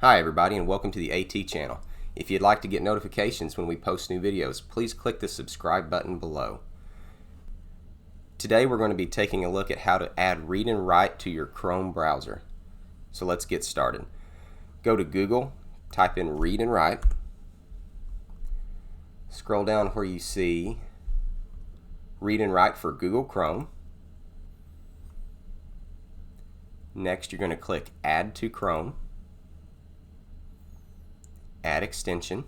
Hi everybody, and welcome to the AT channel. If you'd like to get notifications when we post new videos, please click the subscribe button below. Today we're going to be taking a look at how to add Read and Write to your Chrome browser. So let's get started. Go to Google, type in Read and Write, scroll down where you see Read and Write for Google Chrome. Next you're going to click Add to Chrome, Add extension,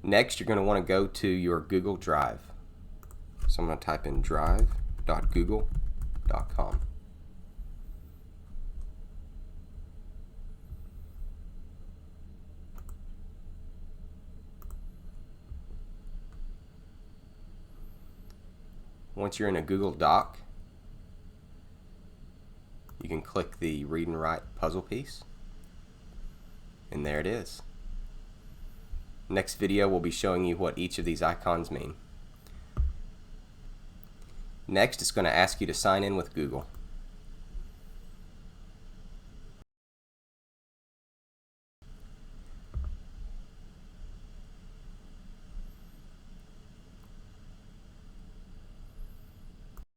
next you're going to want to go to your Google Drive. So I'm going to type in drive.google.com. Once you're in a Google Doc, you can click the Read and Write puzzle piece, and there it is. Next video will be showing you what each of these icons mean. Next, it's going to ask you to sign in with Google.